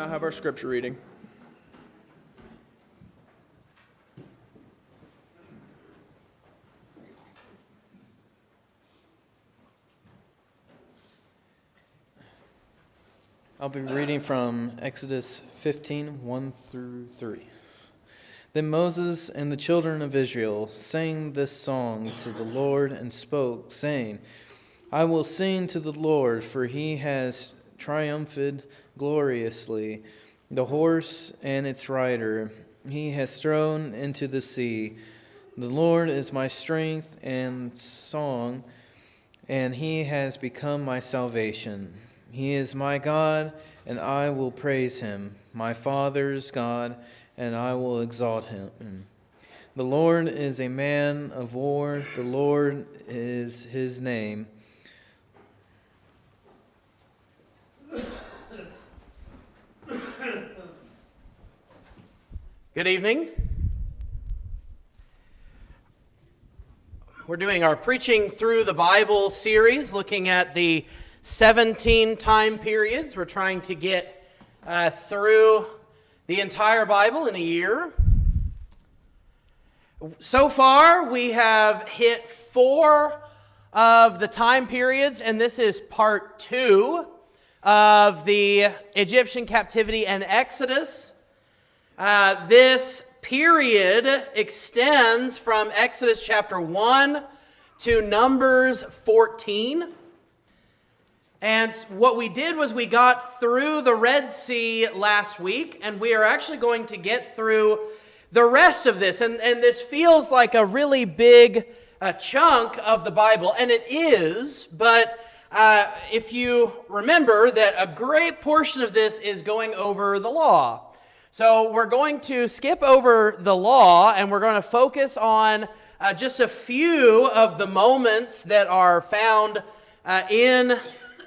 now have our scripture reading. I'll be reading from Exodus 15, 1 through 3. Then Moses and the children of Israel sang this song to the Lord and spoke, saying, I will sing to the Lord, for he has triumphed gloriously. The horse and its rider he has thrown into the sea. The Lord is my strength and song, and he has become my salvation. He is my God, and I will praise him, my Father's God, and I will exalt him. The Lord is a man of war, the Lord is his name. Good evening. We're doing our Preaching Through the Bible series, looking at the 17 time periods. We're trying to get through the entire Bible in a year. So far, we have hit 4 of the time periods, and this is part 2 of the Egyptian captivity and Exodus. This period extends from Exodus chapter 1 to Numbers 14. And what we did was we got through the Red Sea last week, and we are actually going to get through the rest of this. And this feels like a really big chunk of the Bible, and it is, but if you remember that a great portion of this is going over the law. So we're going to skip over the law, and we're going to focus on just a few of the moments that are found in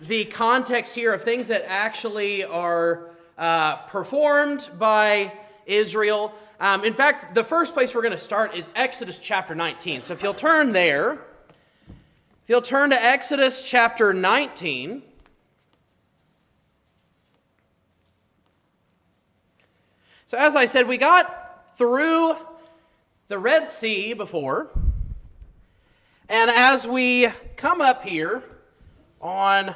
the context here of things that actually are performed by Israel. In fact, the first place we're going to start is Exodus chapter 19. So if you'll turn there, if you'll turn to Exodus chapter 19. So as I said, we got through the Red Sea before. And as we come up here on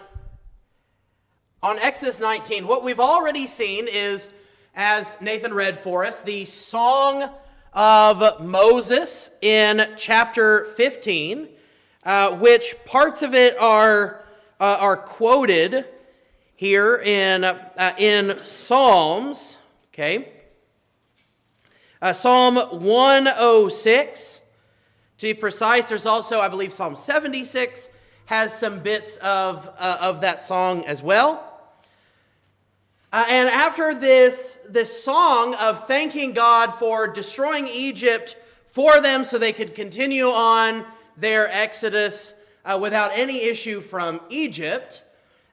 Exodus 19, what we've already seen is, as Nathan read for us, the Song of Moses in chapter 15, which parts of it are quoted here in Psalms. Okay, Psalm 106, to be precise. There's also, I believe, Psalm 76 has some bits of that song as well. And after this song of thanking God for destroying Egypt for them so they could continue on their exodus without any issue from Egypt,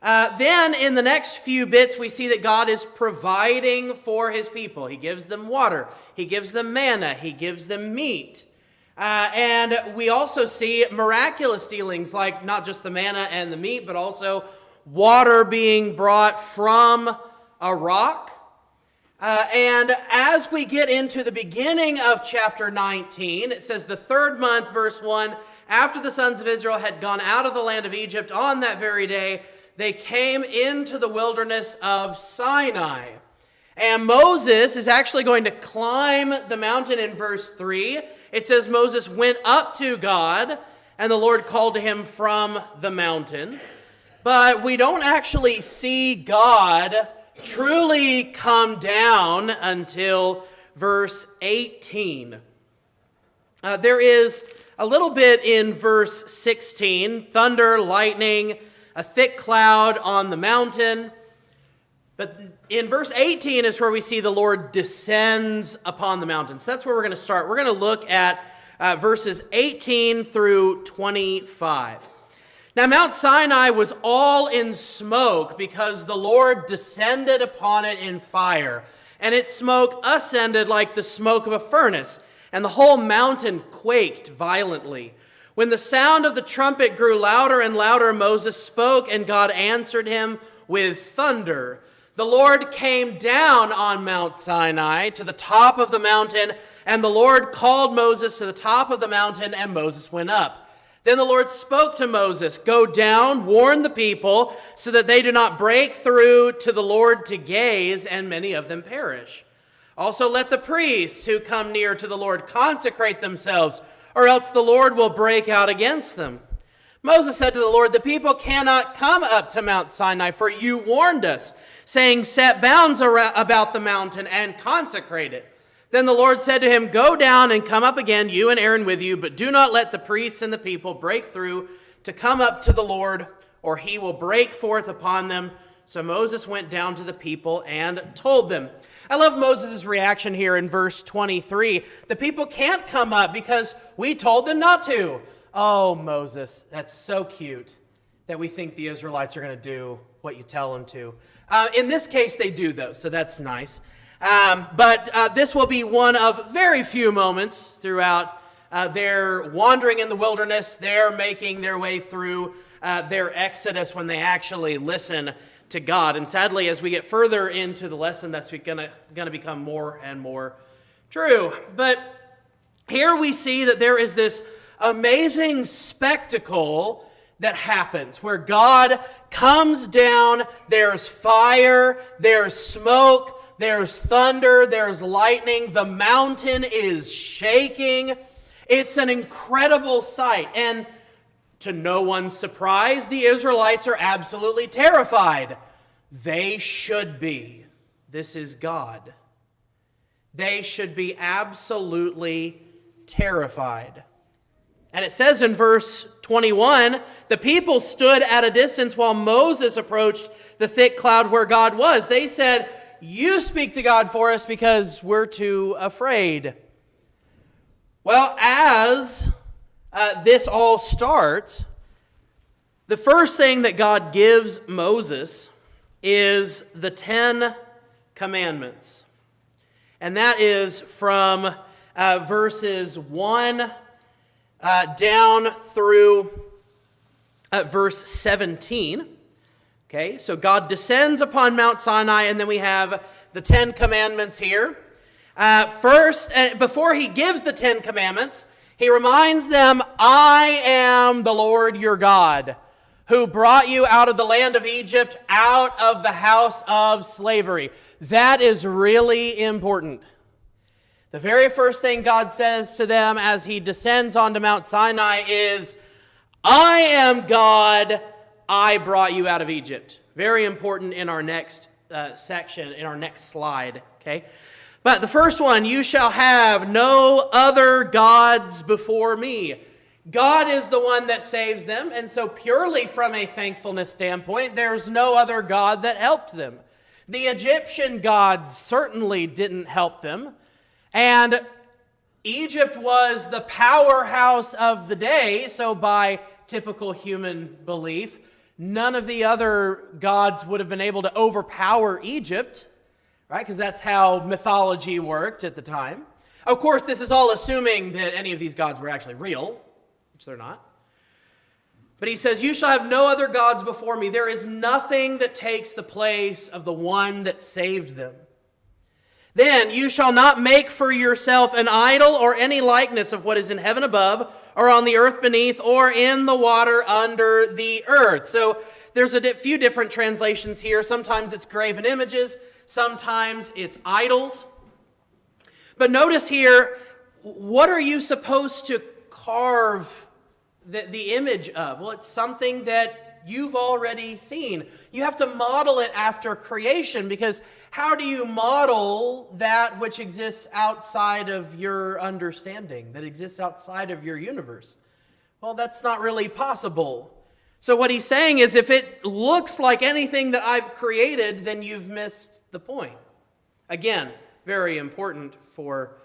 then in the next few bits we see that God is providing for his people. He gives them water, he gives them manna, he gives them meat. And we also see miraculous dealings, like not just the manna and the meat, but also water being brought from a rock. And as we get into the beginning of chapter 19, it says the 3rd month, verse 1, after the sons of Israel had gone out of the land of Egypt on that very day, they came into the wilderness of Sinai. And Moses is actually going to climb the mountain in verse 3. It says Moses went up to God, and the Lord called to him from the mountain. But we don't actually see God truly come down until verse 18. There is a little bit in verse 16, thunder, lightning, a thick cloud on the mountain. But in verse 18 is where we see the Lord descends upon the mountain. So that's where we're going to start. We're going to look at verses 18 through 25. Now, Mount Sinai was all in smoke because the Lord descended upon it in fire. And its smoke ascended like the smoke of a furnace, and the whole mountain quaked violently. When the sound of the trumpet grew louder and louder, Moses spoke, and God answered him with thunder. The Lord came down on Mount Sinai to the top of the mountain, and the Lord called Moses to the top of the mountain, and Moses went up. Then the Lord spoke to Moses, "Go down, warn the people, so that they do not break through to the Lord to gaze, and many of them perish. Also let the priests who come near to the Lord consecrate themselves, or else the Lord will break out against them." Moses said to the Lord, "The people cannot come up to Mount Sinai, for you warned us, saying, 'Set bounds about the mountain and consecrate it.'" Then the Lord said to him, "Go down and come up again, you and Aaron with you, but do not let the priests and the people break through to come up to the Lord, or he will break forth upon them." So Moses went down to the people and told them. I love Moses' reaction here in verse 23. The people can't come up because we told them not to. Oh, Moses, that's so cute that we think the Israelites are going to do what you tell them to. In this case, they do, though, so that's nice. But this will be one of very few moments throughout their wandering in the wilderness, their making their way through their exodus when they actually listen to God. And sadly, as we get further into the lesson, that's going to become more and more true. But here we see that there is this amazing spectacle that happens where God comes down. There's fire, there's smoke, there's thunder, there's lightning. The mountain is shaking. It's an incredible sight. And to no one's surprise, the Israelites are absolutely terrified. They should be. This is God. They should be absolutely terrified. And it says in verse 21, the people stood at a distance while Moses approached the thick cloud where God was. They said, "You speak to God for us because we're too afraid." Well, as this all starts, the first thing that God gives Moses is the 10 Commandments. And that is from verses 1 down through verse 17. Okay, so God descends upon Mount Sinai, and then we have the 10 Commandments here. First, before he gives the 10 Commandments, he reminds them, "I am the Lord your God, who brought you out of the land of Egypt, out of the house of slavery." That is really important. The very first thing God says to them as he descends onto Mount Sinai is, "I am God, I brought you out of Egypt." Very important in our next section, in our next slide, okay? But the first one, "You shall have no other gods before me." God is the one that saves them, and so purely from a thankfulness standpoint, there's no other God that helped them. The Egyptian gods certainly didn't help them, and Egypt was the powerhouse of the day, so by typical human belief, none of the other gods would have been able to overpower Egypt, right? Because that's how mythology worked at the time. Of course, this is all assuming that any of these gods were actually real, which they're not. But he says, "You shall have no other gods before me." There is nothing that takes the place of the one that saved them. Then, "You shall not make for yourself an idol or any likeness of what is in heaven above, or on the earth beneath, or in the water under the earth." So there's a few different translations here. Sometimes it's graven images, sometimes it's idols. But notice here, what are you supposed to carve the image of? Well, it's something that you've already seen. You have to model it after creation, because how do you model that which exists outside of your understanding, that exists outside of your universe? Well, that's not really possible. So what he's saying is, if it looks like anything that I've created, then you've missed the point. Again, very important for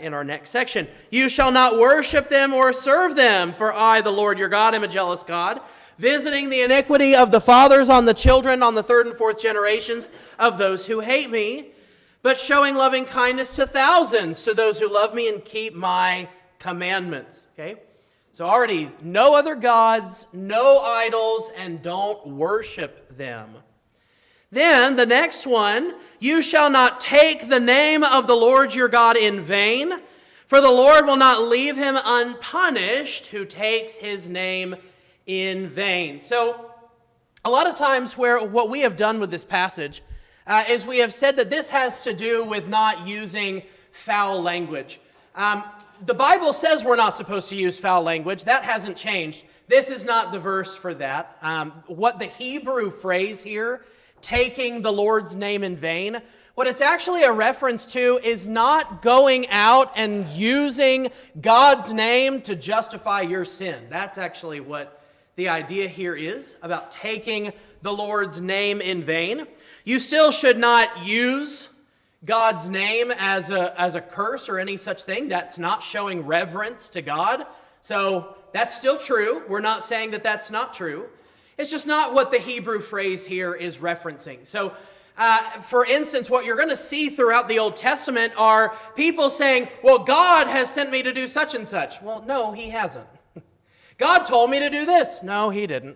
in our next section. "You shall not worship them or serve them, for I, the Lord your God, am a jealous God, visiting the iniquity of the fathers on the children, on the third and fourth generations of those who hate me, but showing loving kindness to thousands, to those who love me and keep my commandments." Okay? So already, no other gods, no idols, and don't worship them. Then the next one, you shall not take the name of the Lord your God in vain, for the Lord will not leave him unpunished who takes his name in vain. So a lot of times what we have done with this passage is we have said that this has to do with not using foul language. The Bible says we're not supposed to use foul language. That hasn't changed. This is not the verse for that. What the Hebrew phrase here, taking the Lord's name in vain, what it's actually a reference to is not going out and using God's name to justify your sin. That's actually what the idea here is about taking the Lord's name in vain. You still should not use God's name as a curse or any such thing. That's not showing reverence to God. So that's still true. We're not saying that that's not true. It's just not what the Hebrew phrase here is referencing. So, for instance, what you're going to see throughout the Old Testament are people saying, well, God has sent me to do such and such. Well, no, he hasn't. God told me to do this. No, he didn't.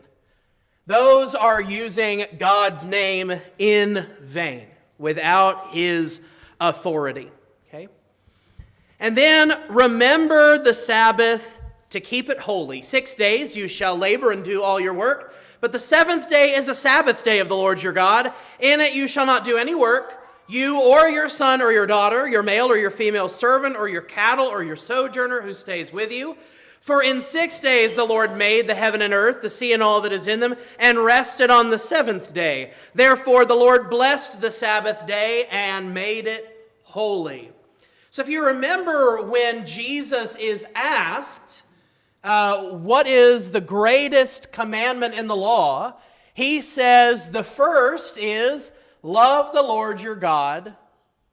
Those are using God's name in vain, without his authority. Okay? And then remember the Sabbath to keep it holy. 6 days you shall labor and do all your work, but the seventh day is a Sabbath day of the Lord your God. In it you shall not do any work, you or your son or your daughter, your male or your female servant, or your cattle or your sojourner who stays with you. For in 6 days the Lord made the heaven and earth, the sea and all that is in them, and rested on the seventh day. Therefore the Lord blessed the Sabbath day and made it holy. So if you remember when Jesus is asked, what is the greatest commandment in the law? He says the first is, love the Lord your God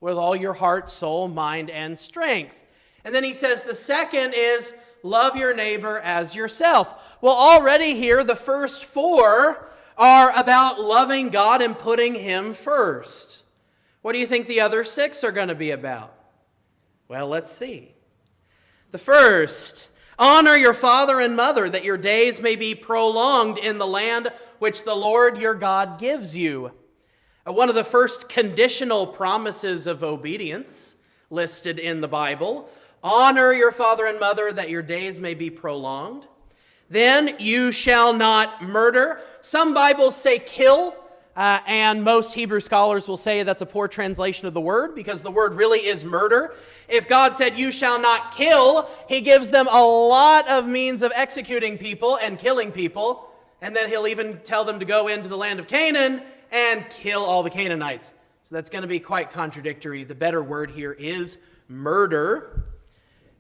with all your heart, soul, mind, and strength. And then he says the second is, love your neighbor as yourself. Well, already here, the first four are about loving God and putting him first. What do you think the other six are going to be about? Well, let's see. The first, honor your father and mother, that your days may be prolonged in the land which the Lord your God gives you. One of the first conditional promises of obedience listed in the Bible. Honor your father and mother, that your days may be prolonged. Then you shall not murder. Some Bibles say kill, and most Hebrew scholars will say that's a poor translation of the word, because the word really is murder. If God said you shall not kill, he gives them a lot of means of executing people and killing people, and then he'll even tell them to go into the land of Canaan and kill all the Canaanites. So that's going to be quite contradictory. The better word here is murder.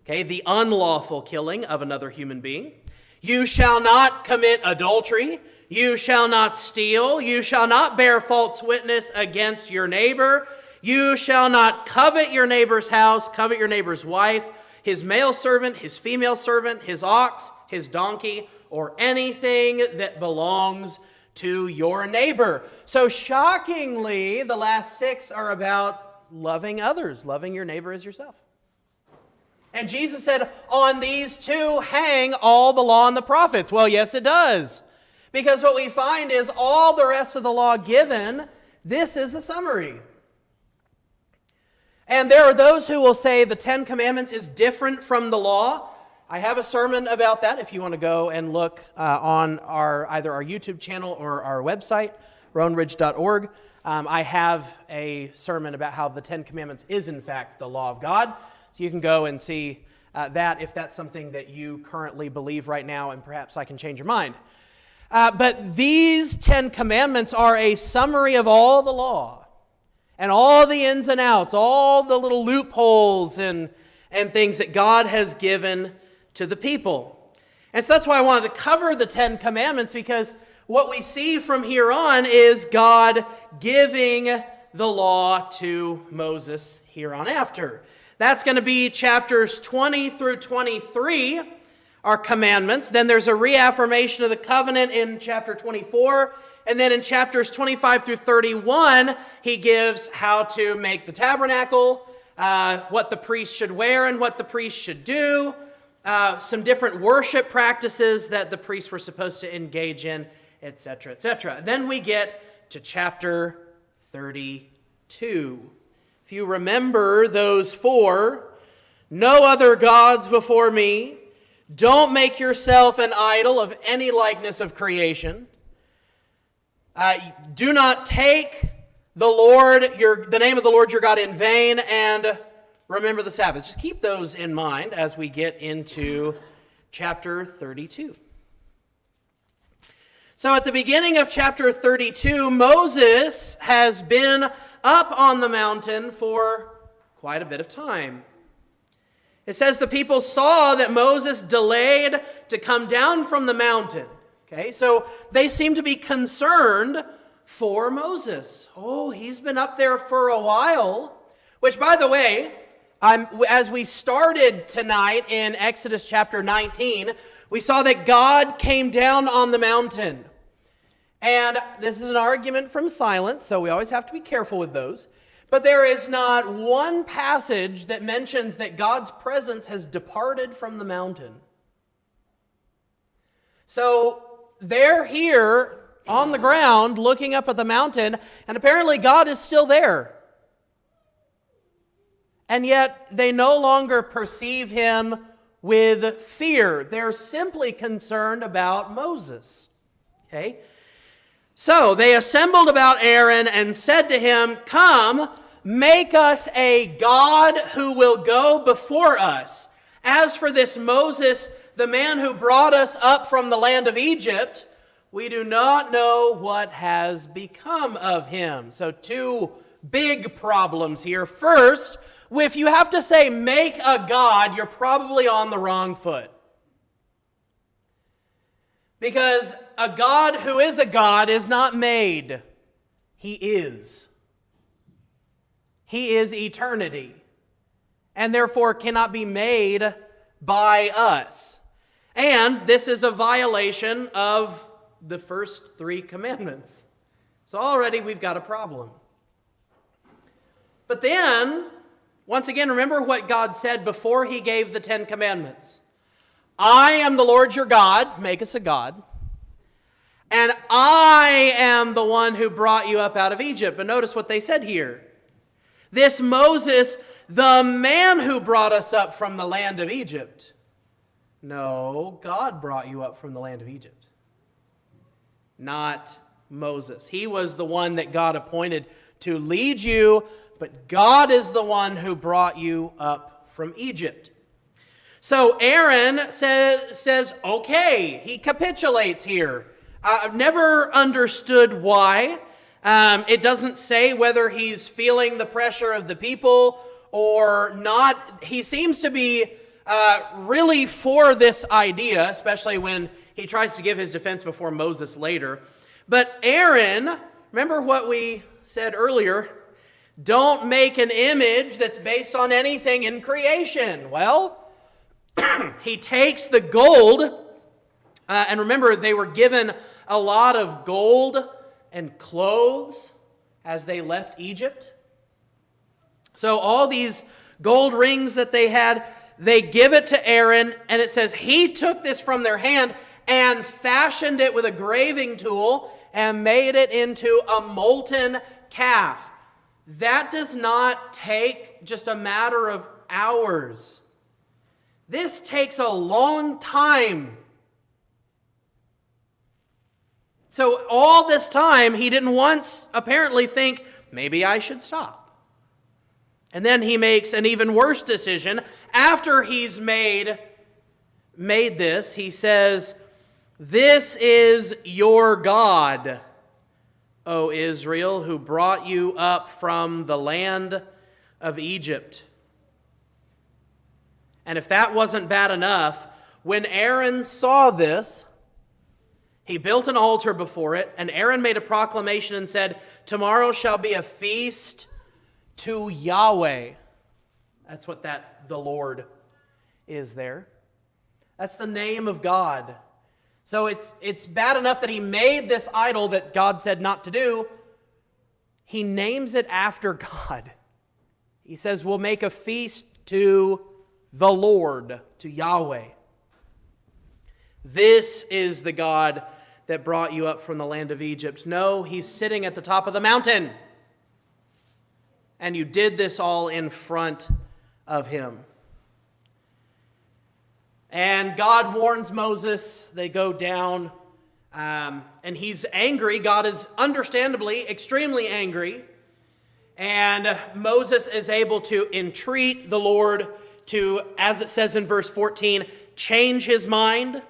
Okay, the unlawful killing of another human being. You shall not commit adultery. You shall not steal. You shall not bear false witness against your neighbor. You shall not covet your neighbor's house, covet your neighbor's wife, his male servant, his female servant, his ox, his donkey, or anything that belongs to your neighbor. So shockingly, the last six are about loving others, loving your neighbor as yourself. And Jesus said, on these two hang all the law and the prophets. Well, yes, it does. Because what we find is all the rest of the law given, this is a summary. And there are those who will say the Ten Commandments is different from the law. I have a sermon about that if you want to go and look on either our YouTube channel or our website, roanridge.org. I have a sermon about how the Ten Commandments is in fact the law of God. So you can go and see that if that's something that you currently believe right now, and perhaps I can change your mind. But these 10 commandments are a summary of all the law and all the ins and outs, all the little loopholes and things that God has given to the people. And so that's why I wanted to cover the 10 commandments, because what we see from here on is God giving the law to Moses here on after. That's going to be chapters 20 through 23 are commandments. Then there's a reaffirmation of the covenant in chapter 24. And then in chapters 25 through 31, he gives how to make the tabernacle, what the priest should wear and what the priest should do, some different worship practices that the priests were supposed to engage in, etc., etc. Then we get to chapter 32. If you remember those four, no other gods before me, don't make yourself an idol of any likeness of creation. Do not take the name of the Lord your God in vain, and remember the Sabbath. Just keep those in mind as we get into chapter 32. So at the beginning of chapter 32, Moses has been up on the mountain for quite a bit of time. It says the people saw that Moses delayed to come down from the mountain. Okay, so they seem to be concerned for Moses. Oh, he's been up there for a while. Which, by the way, as we started tonight in Exodus chapter 19, we saw that God came down on the mountain. And this is an argument from silence, so we always have to be careful with those. But there is not one passage that mentions that God's presence has departed from the mountain. So they're here on the ground looking up at the mountain, and apparently God is still there. And yet they no longer perceive him with fear. They're simply concerned about Moses. Okay? So they assembled about Aaron and said to him, "Come, make us a god who will go before us. As for this Moses, the man who brought us up from the land of Egypt, we do not know what has become of him." So two big problems here. First, if you have to say make a god, you're probably on the wrong foot. Because a God who is a God is not made. He is. He is eternity, and therefore cannot be made by us. And this is a violation of the first three commandments. So already we've got a problem. But then, once again, remember what God said before he gave the 10 commandments. I am the Lord your God, make us a god, and I am the one who brought you up out of Egypt. But notice what they said here. This Moses, the man who brought us up from the land of Egypt. No, God brought you up from the land of Egypt, not Moses. He was the one that God appointed to lead you, but God is the one who brought you up from Egypt. So Aaron says, okay, he capitulates here. I've never understood why. It doesn't say whether he's feeling the pressure of the people or not. He seems to be really for this idea, especially when he tries to give his defense before Moses later. But Aaron, remember what we said earlier, don't make an image that's based on anything in creation. Well, he takes the gold, and remember they were given a lot of gold and clothes as they left Egypt. So all these gold rings that they had, they give it to Aaron, and it says he took this from their hand and fashioned it with a graving tool and made it into a molten calf. That does not take just a matter of hours. This takes a long time. So all this time, he didn't once apparently think, maybe I should stop. And then he makes an even worse decision. After he's made this, he says, "This is your God, O Israel, who brought you up from the land of Egypt." And if that wasn't bad enough, when Aaron saw this, he built an altar before it, and Aaron made a proclamation and said, "Tomorrow shall be a feast to Yahweh." That's what the Lord is there. That's the name of God. So it's bad enough that he made this idol that God said not to do. He names it after God. He says, we'll make a feast to the Lord, to Yahweh. This is the God that brought you up from the land of Egypt. No, he's sitting at the top of the mountain. and you did this all in front of him. And God warns Moses. They go down, and he's angry. God is understandably extremely angry. And Moses is able to entreat the Lord to, as it says in verse 14, change his mind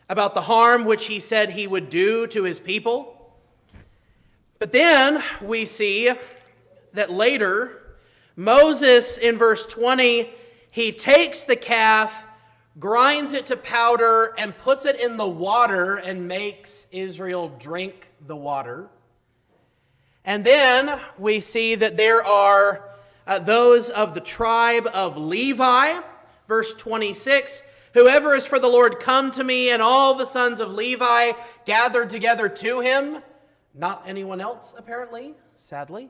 about the harm which he said he would do to his people. But then we see that later, Moses, in verse 20, he takes the calf, grinds it to powder, and puts it in the water and makes Israel drink the water. And then we see that there are those of the tribe of Levi, verse 26, whoever is for the Lord, come to me, and all the sons of Levi gathered together to him. Not anyone else, apparently, sadly.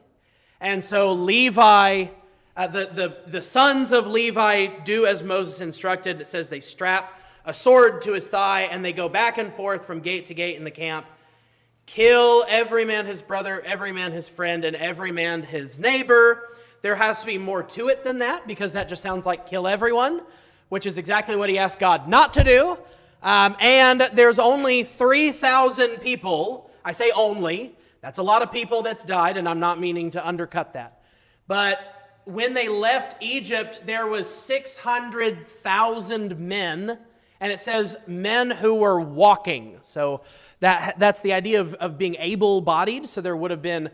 And so Levi, the sons of Levi do as Moses instructed. It says they strap a sword to his thigh, and they go back and forth from gate to gate in the camp. Kill every man his brother, every man his friend, and every man his neighbor. There has to be more to it than that, because that just sounds like kill everyone, which is exactly what he asked God not to do. And there's only 3,000 people. I say only. That's a lot of people that's died, and I'm not meaning to undercut that. But when they left Egypt, there was 600,000 men, and it says men who were walking. So that's the idea of being able-bodied. So there would have been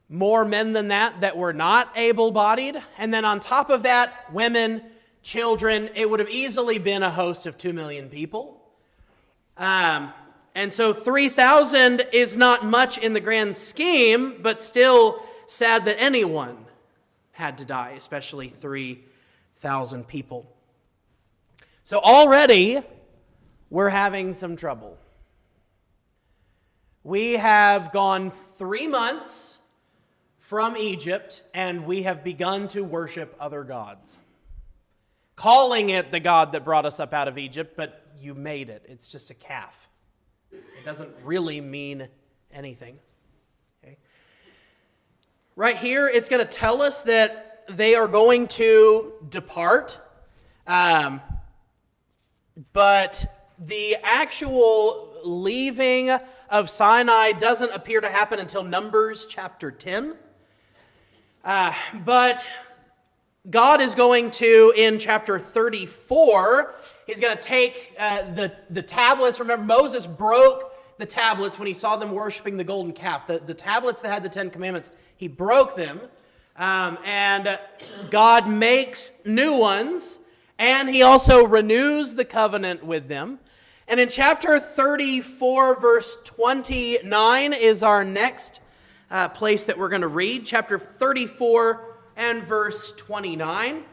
more men than that were not able-bodied. And then on top of that, women, children. It would have easily been a host of 2 million people. And so 3,000 is not much in the grand scheme, but still sad that anyone had to die, especially 3,000 people. So already we're having some trouble. We have gone 3 months from Egypt, and we have begun to worship other gods, calling it the God that brought us up out of Egypt, but you made it. It's just a calf. It doesn't really mean anything. Okay. Right here, it's going to tell us that they are going to depart, but the actual leaving of Sinai doesn't appear to happen until Numbers chapter 10. But God is going to, in chapter 34, he's going to take the tablets. Remember, Moses broke the tablets when he saw them worshiping the golden calf. The tablets that had the 10 Commandments, he broke them. And God makes new ones, and he also renews the covenant with them. And in chapter 34, verse 29 is our next place that we're going to read. Chapter 34 and verse 29.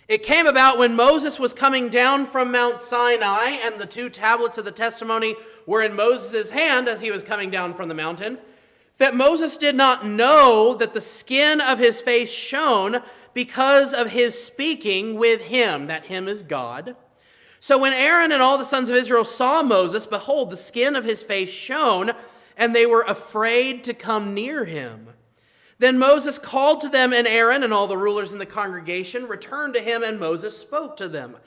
It came about when Moses was coming down from Mount Sinai, and the 2 tablets of the testimony were in Moses' hand as he was coming down from the mountain, that Moses did not know that the skin of his face shone because of his speaking with him. That him is God. So when Aaron and all the sons of Israel saw Moses, behold, the skin of his face shone, and they were afraid to come near him. Then Moses called to them, and Aaron and all the rulers in the congregation returned to him, and Moses spoke to them.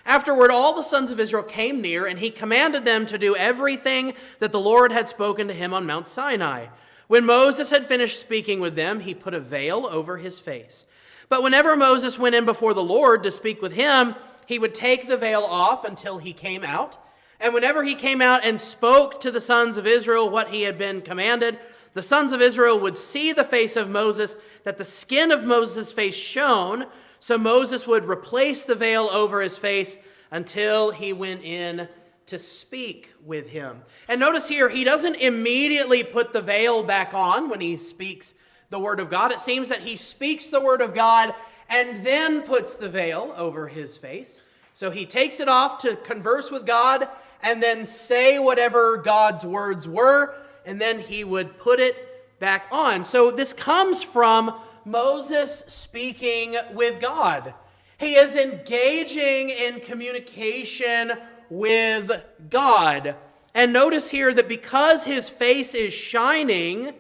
Afterward, all the sons of Israel came near, and he commanded them to do everything that the Lord had spoken to him on Mount Sinai. When Moses had finished speaking with them, he put a veil over his face. But whenever Moses went in before the Lord to speak with him, he would take the veil off until he came out. And whenever he came out and spoke to the sons of Israel what he had been commanded, the sons of Israel would see the face of Moses, that the skin of Moses' face shone, so Moses would replace the veil over his face until he went in to speak with him. And notice here, he doesn't immediately put the veil back on when he speaks the word of God. It seems that he speaks the word of God and then puts the veil over his face. So he takes it off to converse with God and then say whatever God's words were, and then he would put it back on. So this comes from Moses speaking with God. He is engaging in communication with God. And notice here that because his face is shining,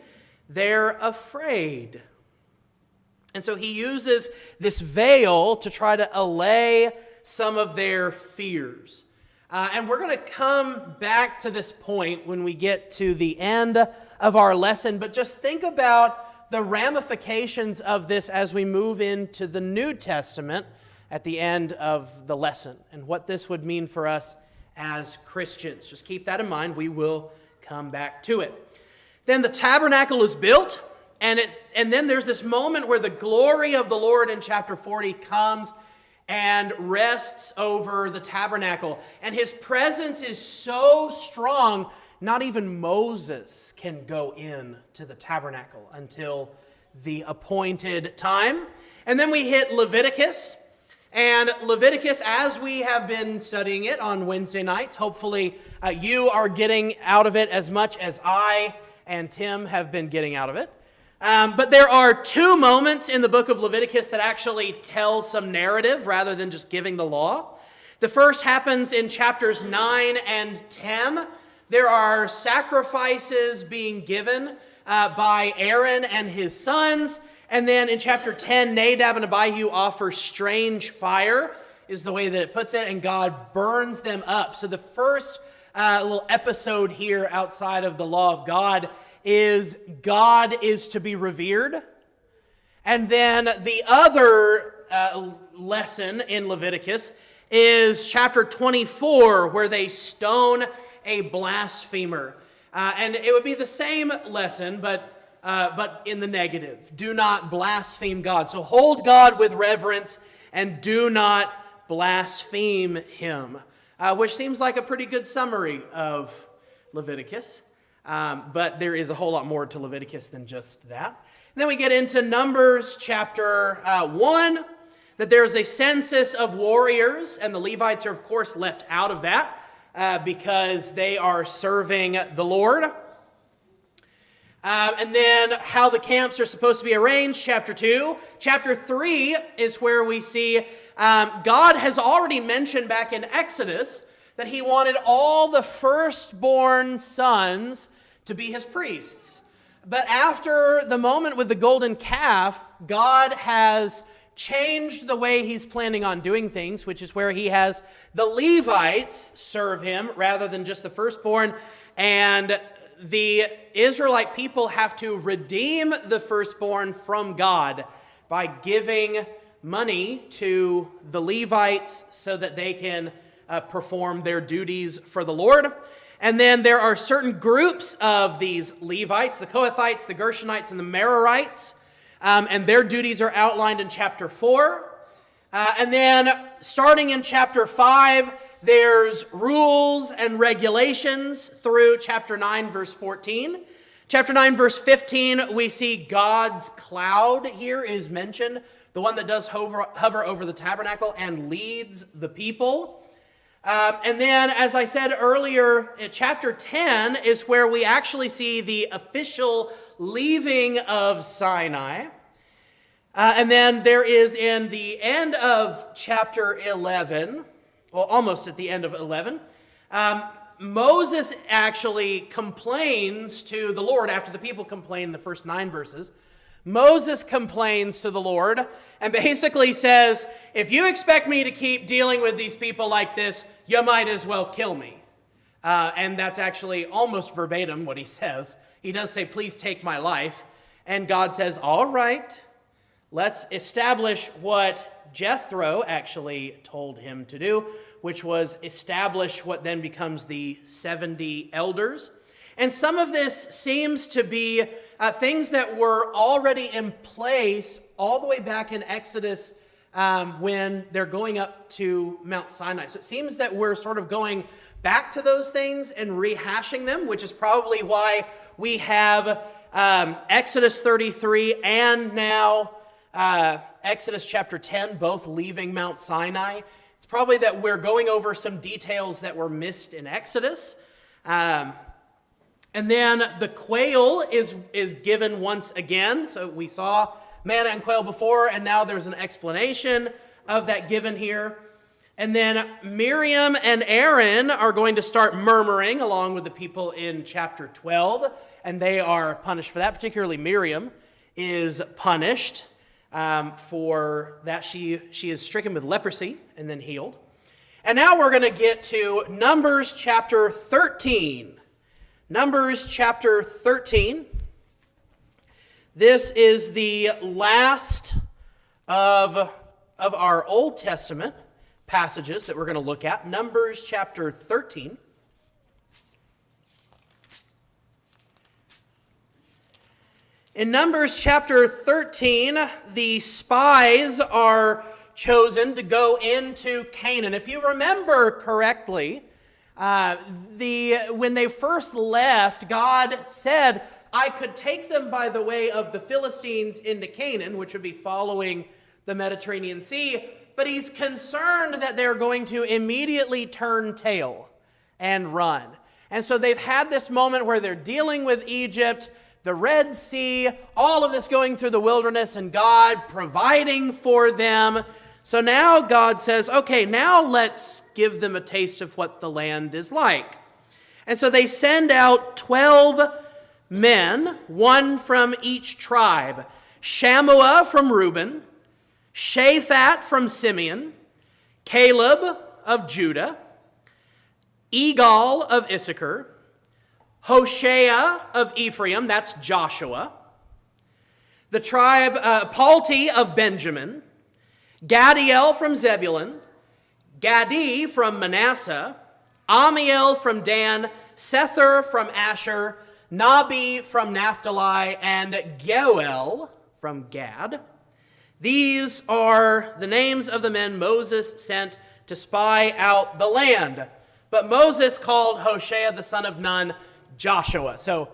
they're afraid. And so he uses this veil to try to allay some of their fears. And we're going to come back to this point when we get to the end of our lesson, but just think about the ramifications of this as we move into the New Testament at the end of the lesson and what this would mean for us as Christians. Just keep that in mind. We will come back to it. Then the tabernacle is built, and then there's this moment where the glory of the Lord in chapter 40 comes and rests over the tabernacle. And his presence is so strong, not even Moses can go in to the tabernacle until the appointed time. And then we hit Leviticus. And Leviticus, as we have been studying it on Wednesday nights, hopefully you are getting out of it as much as I and Tim have been getting out of it. But there are two moments in the book of Leviticus that actually tell some narrative rather than just giving the law. The first happens in chapters 9 and 10. There are sacrifices being given by Aaron and his sons. And then in chapter 10, Nadab and Abihu offer strange fire, is the way that it puts it, and God burns them up. So the first little episode here outside of the law of God is to be revered. And then the other lesson in Leviticus is chapter 24, where they stone a blasphemer. And it would be the same lesson, but in the negative. Do not blaspheme God. So hold God with reverence and do not blaspheme him, which seems like a pretty good summary of Leviticus. But there is a whole lot more to Leviticus than just that. And then we get into Numbers chapter 1, that there's a census of warriors, and the Levites are, of course, left out of that because they are serving the Lord. And then how the camps are supposed to be arranged, chapter 2. Chapter 3 is where we see God has already mentioned back in Exodus that he wanted all the firstborn sons to be his priests. But after the moment with the golden calf, God has changed the way he's planning on doing things, which is where he has the Levites serve him rather than just the firstborn, and the Israelite people have to redeem the firstborn from God by giving money to the Levites so that they can perform their duties for the Lord. And then there are certain groups of these Levites, the Kohathites, the Gershonites, and the Merarites, and their duties are outlined in chapter 4. And then starting in chapter 5, there's rules and regulations through chapter 9, verse 14. Chapter 9, verse 15, we see God's cloud here is mentioned, the one that does hover over the tabernacle and leads the people. And then, as I said earlier, in chapter 10 is where we actually see the official leaving of Sinai. And then there is in the end of chapter 11, well, almost at the end of 11, Moses actually complains to the Lord after the people complain the first 9 verses. Moses complains to the Lord and basically says, if you expect me to keep dealing with these people like this, you might as well kill me. And that's actually almost verbatim what he says. He does say, please take my life. And God says, all right, let's establish what Jethro actually told him to do, which was establish what then becomes the 70 elders. And some of this seems to be things that were already in place all the way back in Exodus when they're going up to Mount Sinai. So it seems that we're sort of going back to those things and rehashing them, which is probably why we have Exodus 33 and now Exodus chapter 10, both leaving Mount Sinai. It's probably that we're going over some details that were missed in Exodus. And then the quail is given once again. So we saw manna and quail before, and now there's an explanation of that given here. And then Miriam and Aaron are going to start murmuring along with the people in chapter 12, and they are punished for that. Particularly Miriam is punished for that she is stricken with leprosy and then healed. And now we're going to get to Numbers chapter 13. Numbers chapter 13. This is the last of our Old Testament passages that we're going to look at. Numbers chapter 13. In Numbers chapter 13, the spies are chosen to go into Canaan. If you remember correctly, when they first left, God said, I could take them by the way of the Philistines into Canaan, which would be following the Mediterranean Sea, but he's concerned that they're going to immediately turn tail and run. And so they've had this moment where they're dealing with Egypt, the Red Sea, all of this going through the wilderness, and God providing for them. So now God says, okay, now let's give them a taste of what the land is like. And so they send out 12 men, one from each tribe. Shammua from Reuben, Shaphat from Simeon, Caleb of Judah, Igal of Issachar, Hoshea of Ephraim, that's Joshua, the tribe Palti of Benjamin, Gadiel from Zebulun, Gadi from Manasseh, Amiel from Dan, Sether from Asher, Nabi from Naphtali, and Geuel from Gad. These are the names of the men Moses sent to spy out the land. But Moses called Hoshea the son of Nun Joshua. So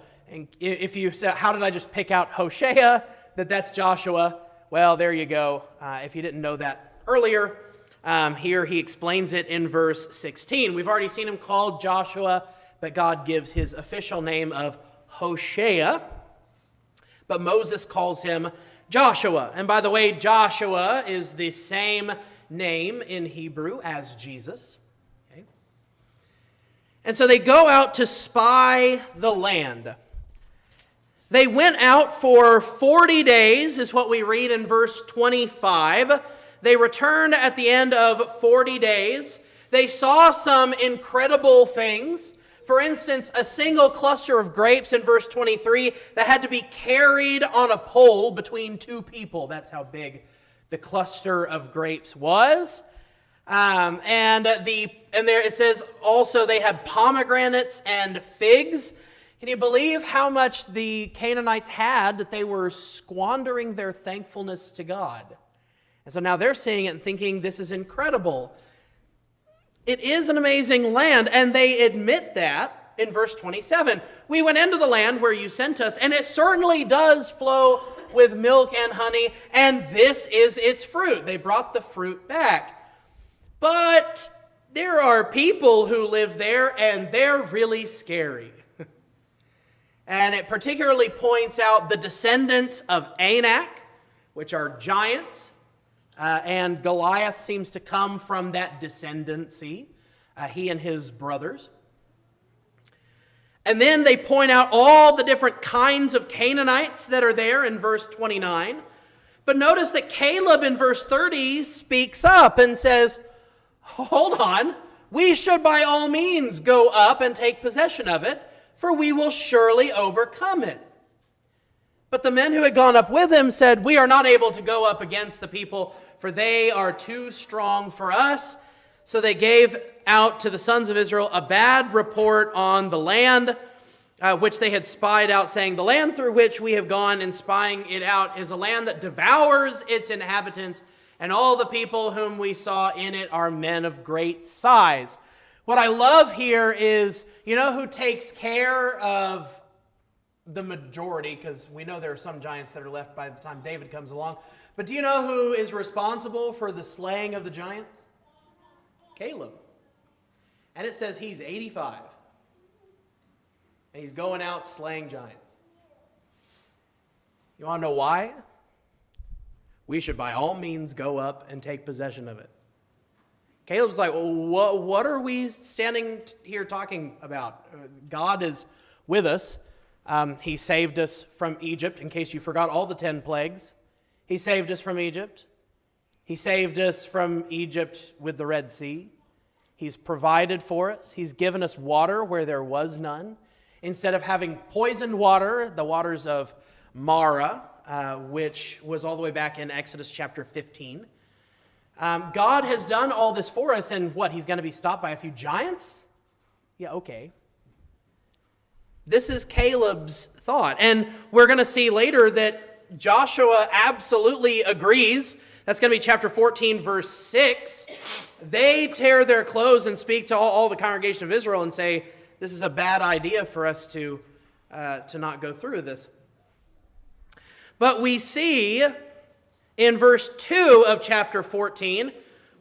if you say, how did I just pick out Hoshea, that's Joshua? Well, there you go. If you didn't know that earlier, here he explains it in verse 16. We've already seen him called Joshua, but God gives his official name of Hoshea. But Moses calls him Joshua. And by the way, Joshua is the same name in Hebrew as Jesus. Okay. And so they go out to spy the land. They went out for 40 days, is what we read in verse 25. They returned at the end of 40 days. They saw some incredible things. For instance, a single cluster of grapes in verse 23 that had to be carried on a pole between two people. That's how big the cluster of grapes was. And there it says also they had pomegranates and figs. Can you believe how much the Canaanites had that they were squandering their thankfulness to God? And so now they're seeing it and thinking, this is incredible. It is an amazing land, and they admit that in verse 27. We went into the land where you sent us, and it certainly does flow with milk and honey, and this is its fruit. They brought the fruit back. But there are people who live there, and they're really scary. And it particularly points out the descendants of Anak, which are giants, and Goliath seems to come from that descendancy, he and his brothers. And then they point out all the different kinds of Canaanites that are there in verse 29. But notice that Caleb in verse 30 speaks up and says, hold on, we should by all means go up and take possession of it, for we will surely overcome it. But the men who had gone up with him said, we are not able to go up against the people, for they are too strong for us. So they gave out to the sons of Israel a bad report on the land, which they had spied out, saying, the land through which we have gone in spying it out is a land that devours its inhabitants, and all the people whom we saw in it are men of great size. What I love here is, you know who takes care of the majority, because we know there are some giants that are left by the time David comes along. But do you know who is responsible for the slaying of the giants? Caleb. And it says he's 85. And he's going out slaying giants. You want to know why? We should by all means go up and take possession of it. Caleb's like, well, what are we standing here talking about? God is with us. He saved us from Egypt, in case you forgot all the 10 plagues. He saved us from Egypt. He saved us from Egypt with the Red Sea. He's provided for us. He's given us water where there was none. Instead of having poisoned water, the waters of Mara, which was all the way back in Exodus chapter 15. God has done all this for us, and what, he's going to be stopped by a few giants? Yeah, okay. This is Caleb's thought, and we're going to see later that Joshua absolutely agrees. That's going to be chapter 14, verse 6. They tear their clothes and speak to all the congregation of Israel and say, this is a bad idea for us to not go through this. But we see in verse 2 of chapter 14,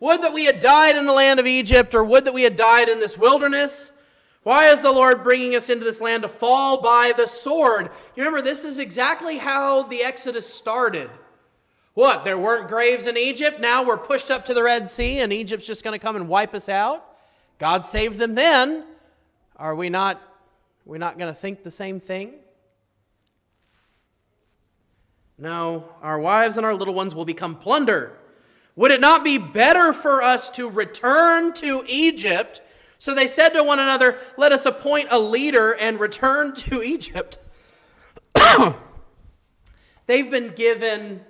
would that we had died in the land of Egypt, or would that we had died in this wilderness. Why is the Lord bringing us into this land to fall by the sword? You remember, this is exactly how the Exodus started. What, there weren't graves in Egypt? Now we're pushed up to the Red Sea and Egypt's just going to come and wipe us out? God saved them then. Are we not going to think the same thing? No, our wives and our little ones will become plunder. Would it not be better for us to return to Egypt? So they said to one another, let us appoint a leader and return to Egypt. They've been given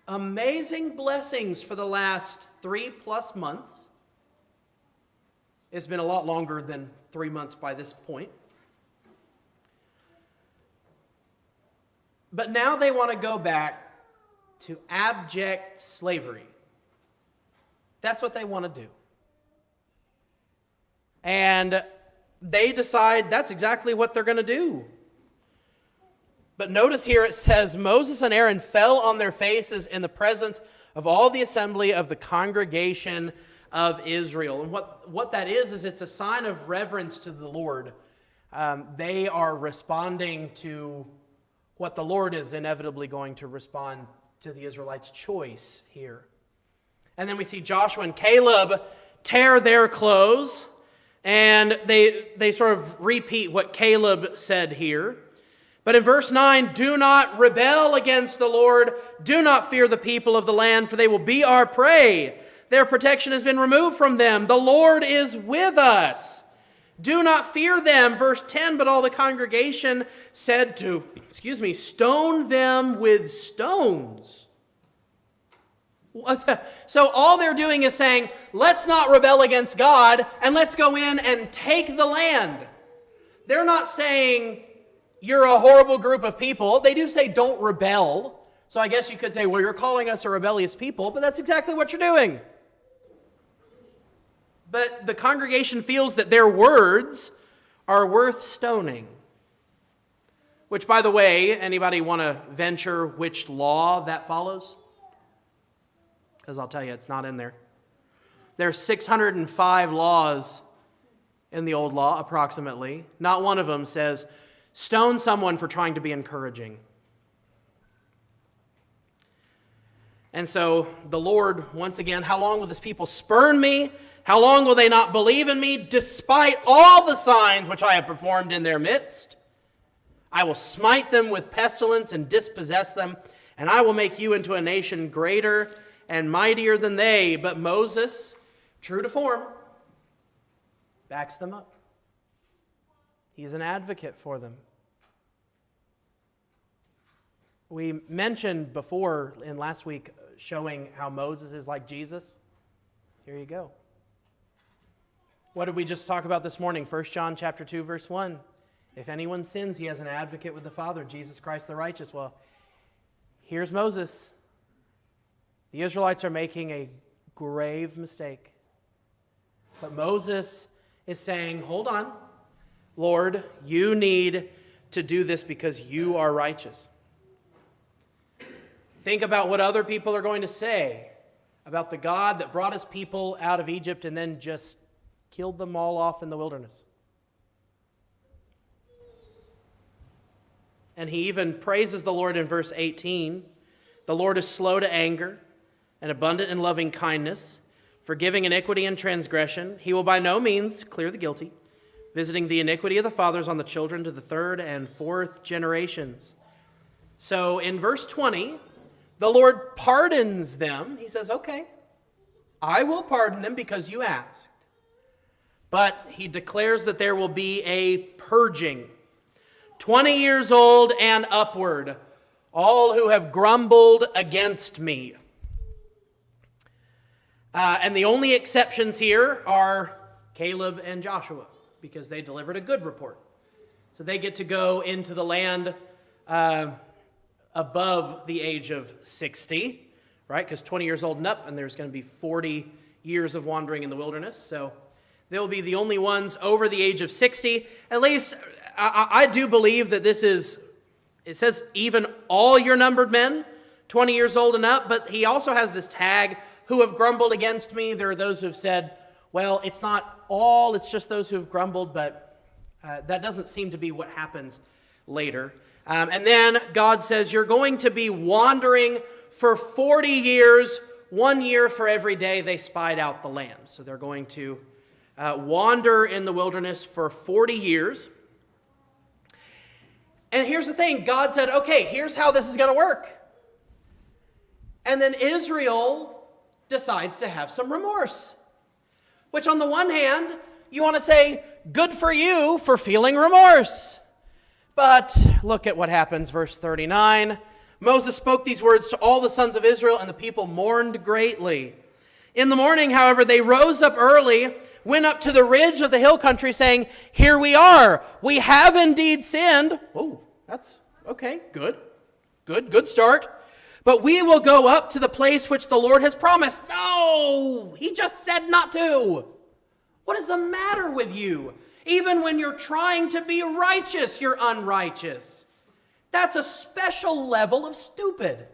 amazing blessings for the last 3+ months. It's been a lot longer than 3 months by this point. But now they want to go back to abject slavery. That's what they want to do. And they decide that's exactly what they're going to do. But notice here it says, Moses and Aaron fell on their faces in the presence of all the assembly of the congregation of Israel. And what that is it's a sign of reverence to the Lord. They are responding to what the Lord is inevitably going to respond to the Israelites' choice here. And then we see Joshua and Caleb tear their clothes, and they sort of repeat what Caleb said here. But in verse 9, do not rebel against the Lord. Do not fear the people of the land, for they will be our prey. Their protection has been removed from them. The Lord is with us. Do not fear them. Verse 10, but all the congregation said to, stone them with stones. So all they're doing is saying, let's not rebel against God and let's go in and take the land. They're not saying, you're a horrible group of people. They do say, don't rebel. So I guess you could say, well, you're calling us a rebellious people, but that's exactly what you're doing. But the congregation feels that their words are worth stoning. Which, by the way, anybody want to venture which law that follows? Because I'll tell you, it's not in there. There's 605 laws in the old law, approximately. Not one of them says, stone someone for trying to be encouraging. And so the Lord, once again, how long will this people spurn me? How long will they not believe in me, despite all the signs which I have performed in their midst? I will smite them with pestilence and dispossess them, and I will make you into a nation greater and mightier than they. But Moses, true to form, backs them up. He's an advocate for them. We mentioned before in last week showing how Moses is like Jesus. Here you go. What did we just talk about this morning? 1 John chapter 2, verse 1. If anyone sins, he has an advocate with the Father, Jesus Christ the righteous. Well, here's Moses. The Israelites are making a grave mistake. But Moses is saying, hold on, Lord, you need to do this because you are righteous. Think about what other people are going to say about the God that brought his people out of Egypt and then just killed them all off in the wilderness. And he even praises the Lord in verse 18. The Lord is slow to anger and abundant in loving kindness, forgiving iniquity and transgression. He will by no means clear the guilty, visiting the iniquity of the fathers on the children to the third and fourth generations. So in verse 20, the Lord pardons them. He says, okay, I will pardon them because you asked. But he declares that there will be a purging. 20 years old and upward, all who have grumbled against me. And the only exceptions here are Caleb and Joshua, because they delivered a good report. So they get to go into the land above the age of 60, right? Because 20 years old and up, and there's going to be 40 years of wandering in the wilderness. So they'll be the only ones over the age of 60. At least I do believe that this is, it says even all your numbered men, 20 years old and up, but he also has this tag, who have grumbled against me. There are those who have said, well, it's not all, it's just those who have grumbled, but that doesn't seem to be what happens later. And then God says, you're going to be wandering for 40 years, 1 year for every day they spied out the land. So they're going to wander in the wilderness for 40 years. And here's the thing, God said, okay, here's how this is going to work. And then Israel decides to have some remorse. Which on the one hand, you want to say, good for you for feeling remorse. But look at what happens, verse 39. Moses spoke these words to all the sons of Israel, and the people mourned greatly. In the morning, however, they rose up early, went up to the ridge of the hill country, saying, here we are, we have indeed sinned. Oh, that's okay, good start. But we will go up to the place which the Lord has promised. No, he just said not to. What is the matter with you? Even when you're trying to be righteous, you're unrighteous. That's a special level of stupid.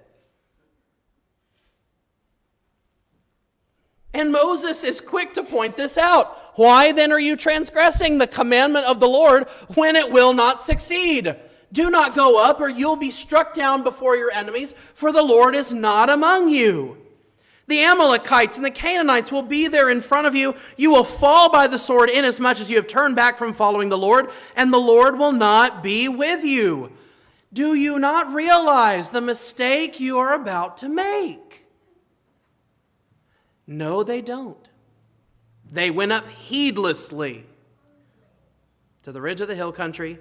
And Moses is quick to point this out. Why then are you transgressing the commandment of the Lord when it will not succeed? Do not go up, or you'll be struck down before your enemies, for the Lord is not among you. The Amalekites and the Canaanites will be there in front of you. You will fall by the sword inasmuch as you have turned back from following the Lord, and the Lord will not be with you. Do you not realize the mistake you are about to make? No, they don't. They went up heedlessly to the ridge of the hill country.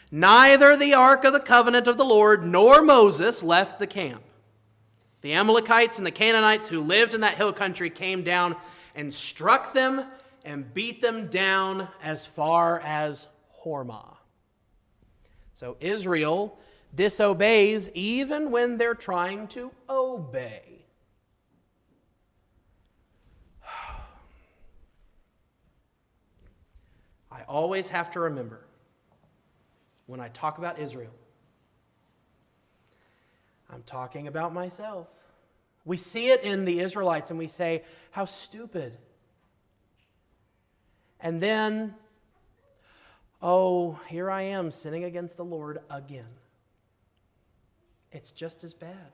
Neither the ark of the covenant of the Lord nor Moses left the camp. The Amalekites and the Canaanites who lived in that hill country came down and struck them and beat them down as far as Hormah. So Israel disobeys even when they're trying to obey. I always have to remember, when I talk about Israel, I'm talking about myself. We see it in the Israelites and we say, how stupid. And then, oh, here I am sinning against the Lord again. It's just as bad.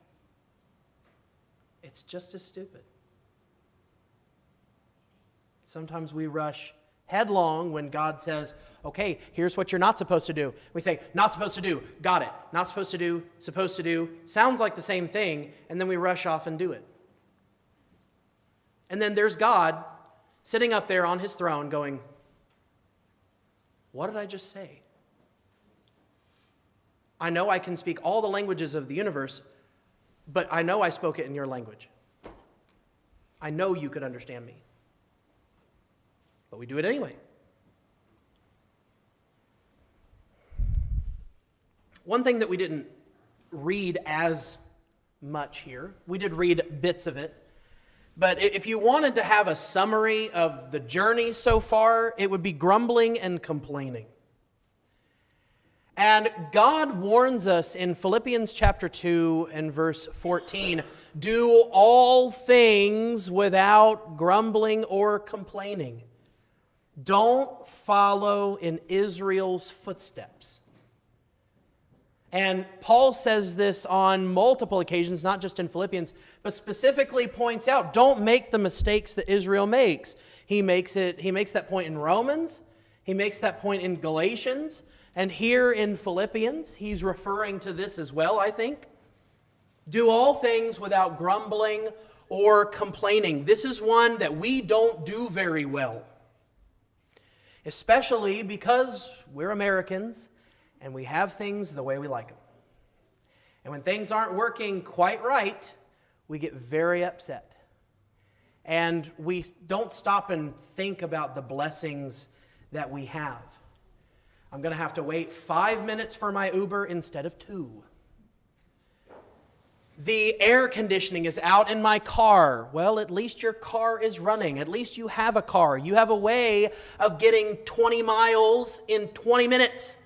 It's just as stupid. Sometimes we rush headlong when God says, okay, here's what you're not supposed to do. We say, not supposed to do, got it. Not supposed to do, sounds like the same thing, and then we rush off and do it. And then there's God sitting up there on his throne going, what did I just say? I know I can speak all the languages of the universe, but I know I spoke it in your language. I know you could understand me. But we do it anyway. One thing that we didn't read as much here, we did read bits of it, but if you wanted to have a summary of the journey so far, it would be grumbling and complaining. And God warns us in Philippians chapter 2 and verse 14, do all things without grumbling or complaining. Don't follow in Israel's footsteps. And Paul says this on multiple occasions, not just in Philippians, but specifically points out, don't make the mistakes that Israel makes. He makes that point in Romans, he makes that point in Galatians, and here in Philippians, he's referring to this as well, I think. Do all things without grumbling or complaining. This is one that we don't do very well, especially because we're Americans and we have things the way we like them. And when things aren't working quite right, we get very upset. And we don't stop and think about the blessings that we have. I'm going to have to wait 5 minutes for my Uber instead of 2. The air conditioning is out in my car. Well, at least your car is running. At least you have a car. You have a way of getting 20 miles in 20 minutes.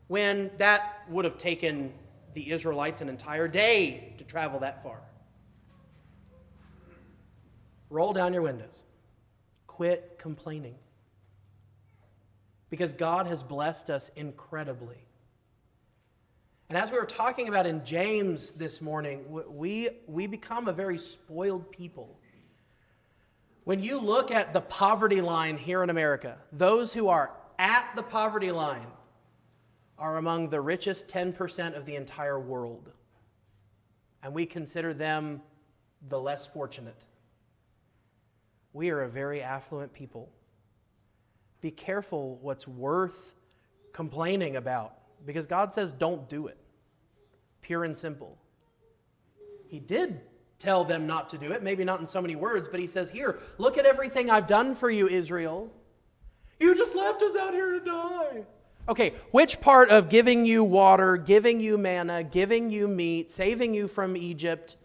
When that would have taken the Israelites an entire day to travel that far. Roll down your windows. Quit complaining. Because God has blessed us incredibly. And as we were talking about in James this morning, we become a very spoiled people. When you look at the poverty line here in America, those who are at the poverty line are among the richest 10% of the entire world. And we consider them the less fortunate. We are a very affluent people. Be careful what's worth complaining about, because God says don't do it. Pure and simple. He did tell them not to do it, maybe not in so many words, but he says, here, look at everything I've done for you, Israel. You just left us out here to die. Okay, which part of giving you water, giving you manna, giving you meat, saving you from Egypt,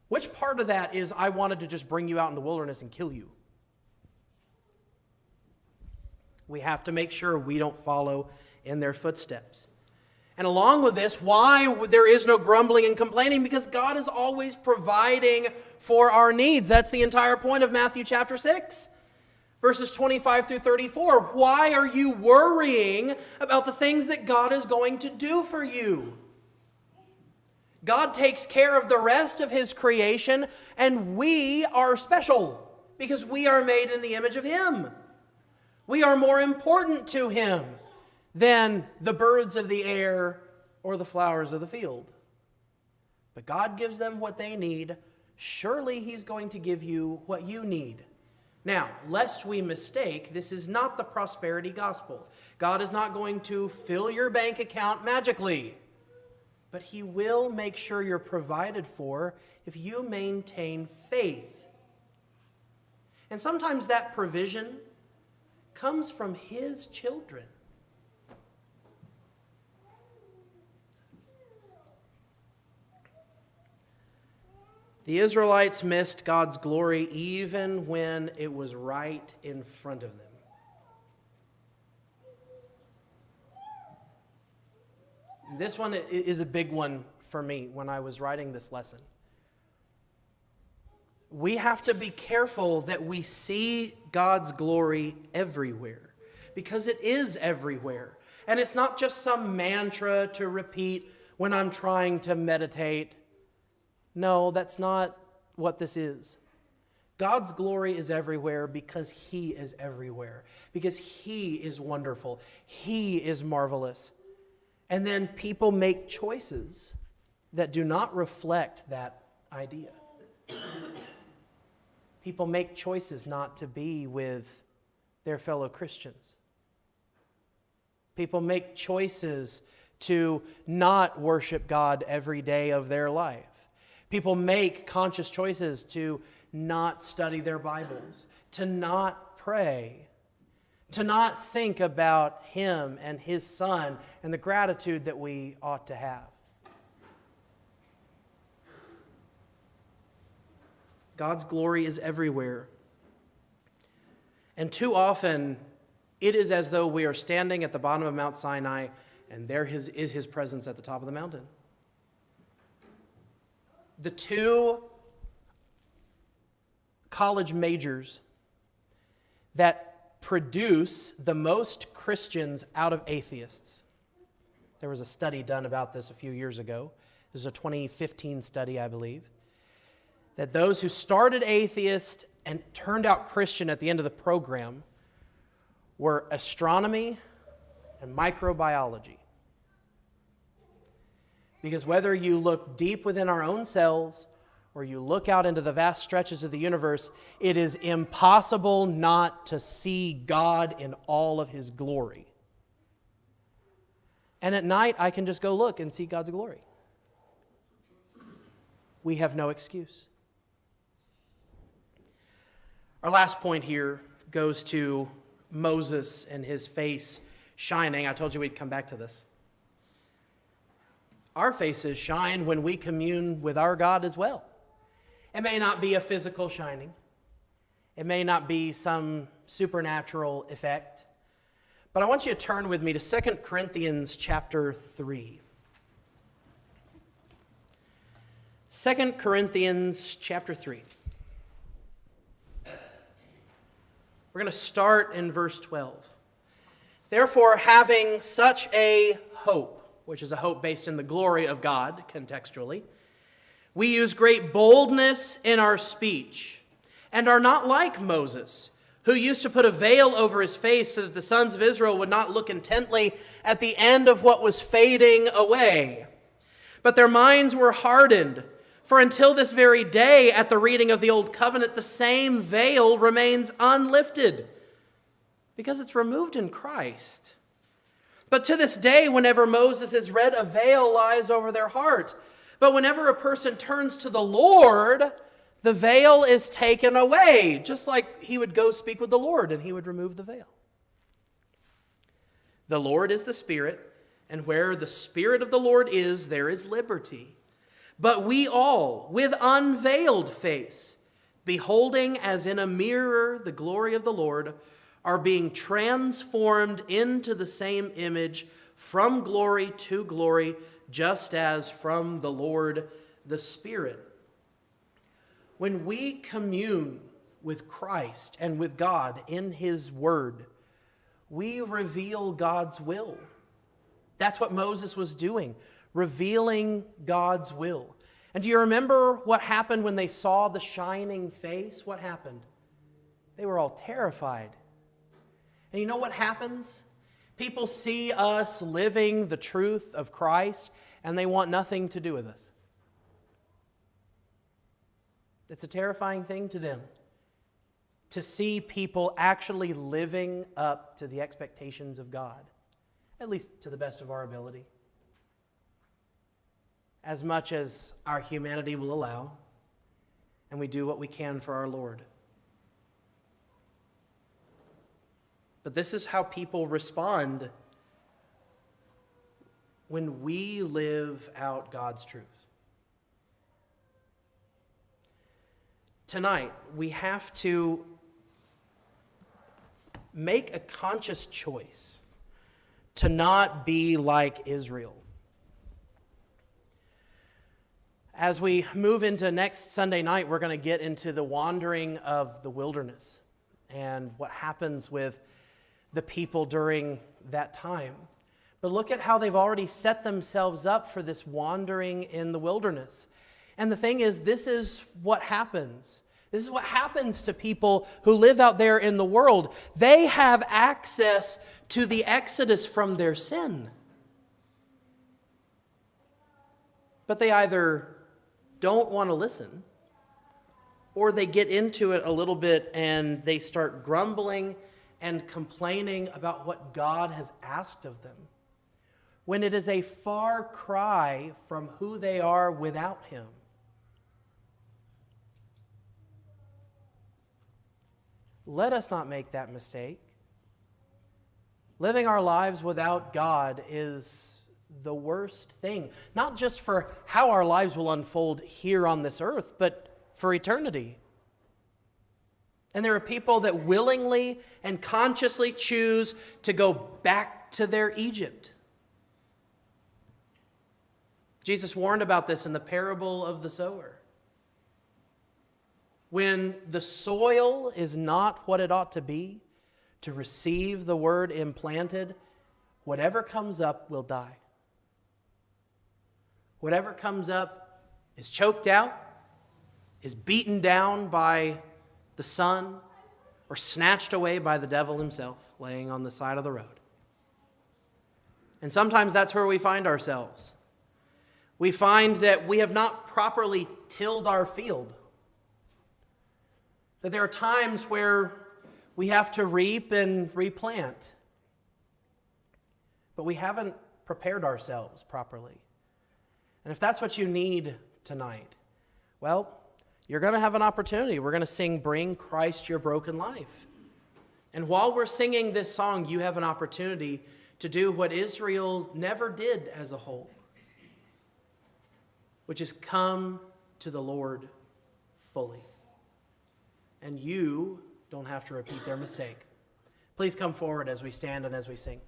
which part of that is I wanted to just bring you out in the wilderness and kill you? We have to make sure we don't follow in their footsteps. And along with this, why there is no grumbling and complaining? Because God is always providing for our needs. That's the entire point of Matthew chapter 6, verses 25 through 34. Why are you worrying about the things that God is going to do for you? God takes care of the rest of his creation, and we are special because we are made in the image of him. We are more important to him than the birds of the air or the flowers of the field. But God gives them what they need. Surely he's going to give you what you need. Now, lest we mistake, this is not the prosperity gospel. God is not going to fill your bank account magically. But he will make sure you're provided for if you maintain faith. And sometimes that provision comes from his children. The Israelites missed God's glory even when it was right in front of them. This one is a big one for me when I was writing this lesson. We have to be careful that we see God's glory everywhere, because it is everywhere. And it's not just some mantra to repeat when I'm trying to meditate. No, that's not what this is. God's glory is everywhere because he is everywhere, because he is wonderful. He is marvelous. And then people make choices that do not reflect that idea. People make choices not to be with their fellow Christians. People make choices to not worship God every day of their life. People make conscious choices to not study their Bibles, to not pray, to not think about him and his son and the gratitude that we ought to have. God's glory is everywhere. And too often, it is as though we are standing at the bottom of Mount Sinai and there is his presence at the top of the mountain. The two college majors that produce the most Christians out of atheists. There was a study done about this a few years ago. This is a 2015 study, I believe. That those who started atheist and turned out Christian at the end of the program were astronomy and microbiology. Because whether you look deep within our own selves or you look out into the vast stretches of the universe, it is impossible not to see God in all of his glory. And at night, I can just go look and see God's glory. We have no excuse. Our last point here goes to Moses and his face shining. I told you we'd come back to this. Our faces shine when we commune with our God as well. It may not be a physical shining. It may not be some supernatural effect. But I want you to turn with me to 2 Corinthians chapter 3. 2 Corinthians chapter 3. We're going to start in verse 12. Therefore, having such a hope, which is a hope based in the glory of God, contextually, we use great boldness in our speech, and are not like Moses, who used to put a veil over his face so that the sons of Israel would not look intently at the end of what was fading away. But their minds were hardened, for until this very day, at the reading of the Old Covenant, the same veil remains unlifted, because it's removed in Christ. But to this day, whenever Moses is read, a veil lies over their heart. But whenever a person turns to the Lord, the veil is taken away, just like he would go speak with the Lord and he would remove the veil. The Lord is the Spirit, and where the Spirit of the Lord is, there is liberty. But we all, with unveiled face, beholding as in a mirror the glory of the Lord, are being transformed into the same image from glory to glory, just as from the Lord the Spirit. When we commune with Christ and with God in his word, we reveal God's will. That's what Moses was doing, revealing God's will. And do you remember what happened when they saw the shining face? What happened? They were all terrified. And you know what happens? People see us living the truth of Christ, and they want nothing to do with us. It's a terrifying thing to them to see people actually living up to the expectations of God, at least to the best of our ability, as much as our humanity will allow, and we do what we can for our Lord. But this is how people respond when we live out God's truth. Tonight, we have to make a conscious choice to not be like Israel. As we move into next Sunday night, we're going to get into the wandering of the wilderness and what happens with the people during that time. But look at how they've already set themselves up for this wandering in the wilderness. And the thing is, this is what happens. This is what happens to people who live out there in the world. They have access to the exodus from their sin. But they either don't want to listen, or they get into it a little bit and they start grumbling and complaining about what God has asked of them, when it is a far cry from who they are without him. Let us not make that mistake. Living our lives without God is the worst thing, not just for how our lives will unfold here on this earth, but for eternity. And there are people that willingly and consciously choose to go back to their Egypt. Jesus warned about this in the parable of the sower. When the soil is not what it ought to be to receive the word implanted, whatever comes up will die. Whatever comes up is choked out, is beaten down by the sun, or snatched away by the devil himself, laying on the side of the road. And sometimes that's where we find ourselves. We find that we have not properly tilled our field. That there are times where we have to reap and replant. But we haven't prepared ourselves properly. And if that's what you need tonight, well, you're going to have an opportunity. We're going to sing Bring Christ Your Broken Life. And while we're singing this song, you have an opportunity to do what Israel never did as a whole, which is come to the Lord fully. And you don't have to repeat their mistake. Please come forward as we stand and as we sing.